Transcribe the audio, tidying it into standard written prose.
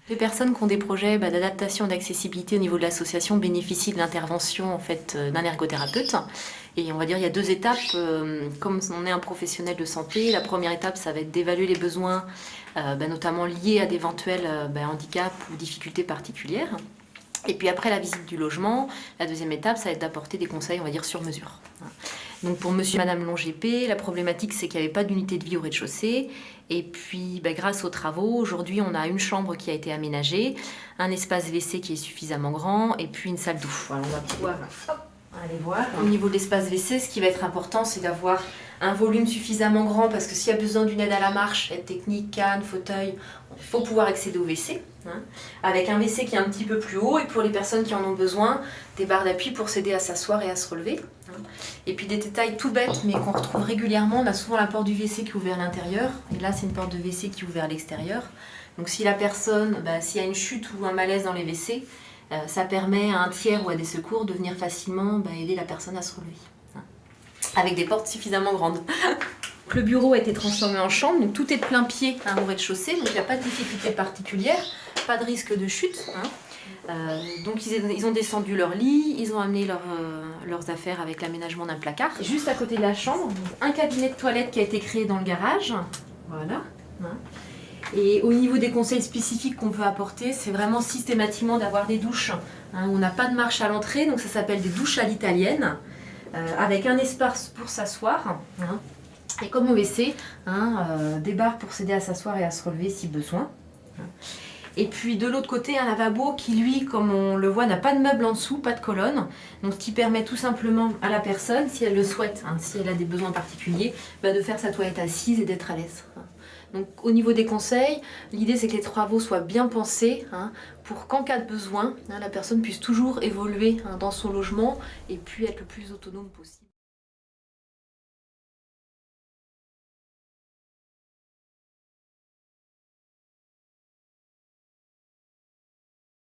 Les personnes qui ont des projets d'adaptation et d'accessibilité au niveau de l'association bénéficient de l'intervention en fait, d'un ergothérapeute. Et on va dire il y a deux étapes. Comme on est un professionnel de santé, la première étape, ça va être d'évaluer les besoins, notamment liés à d'éventuels handicaps ou difficultés particulières. Et puis après la visite du logement, la deuxième étape, ça va être d'apporter des conseils, on va dire, sur mesure. Donc pour monsieur et madame Longépé, la problématique c'est qu'il n'y avait pas d'unité de vie au rez-de-chaussée. Et puis grâce aux travaux, aujourd'hui on a une chambre qui a été aménagée, un espace WC qui est suffisamment grand et puis une salle douche. Voilà, on va pouvoir aller voir. Au niveau de l'espace WC, ce qui va être important, c'est d'avoir un volume suffisamment grand parce que s'il y a besoin d'une aide à la marche, aide technique, canne, fauteuil, il faut pouvoir accéder au WC. Avec un WC qui est un petit peu plus haut et pour les personnes qui en ont besoin, des barres d'appui pour s'aider à s'asseoir et à se relever. Et puis des détails tout bêtes mais qu'on retrouve régulièrement, on a souvent la porte du WC qui est ouverte à l'intérieur et là c'est une porte de WC qui est ouverte à l'extérieur. Donc si la personne, s'il y a une chute ou un malaise dans les WC, ça permet à un tiers ou à des secours de venir facilement aider la personne à se relever. Avec des portes suffisamment grandes. Le bureau a été transformé en chambre, donc tout est de plein pied au rez-de-chaussée, donc il n'y a pas de difficulté particulière, pas de risque de chute. Donc ils ont descendu leur lit, ils ont amené leurs affaires avec l'aménagement d'un placard. Juste à côté de la chambre, un cabinet de toilette qui a été créé dans le garage. Voilà. Et au niveau des conseils spécifiques qu'on peut apporter, c'est vraiment systématiquement d'avoir des douches. On n'a pas de marche à l'entrée, donc ça s'appelle des douches à l'italienne, avec un espace pour s'asseoir. Et comme au WC, des barres pour s'aider à s'asseoir et à se relever si besoin. Et puis de l'autre côté, un lavabo qui lui, comme on le voit, n'a pas de meuble en dessous, pas de colonne. Donc ce qui permet tout simplement à la personne, si elle le souhaite, si elle a des besoins particuliers, de faire sa toilette assise et d'être à l'aise. Donc au niveau des conseils, l'idée c'est que les travaux soient bien pensés pour qu'en cas de besoin, la personne puisse toujours évoluer dans son logement et puis être le plus autonome possible.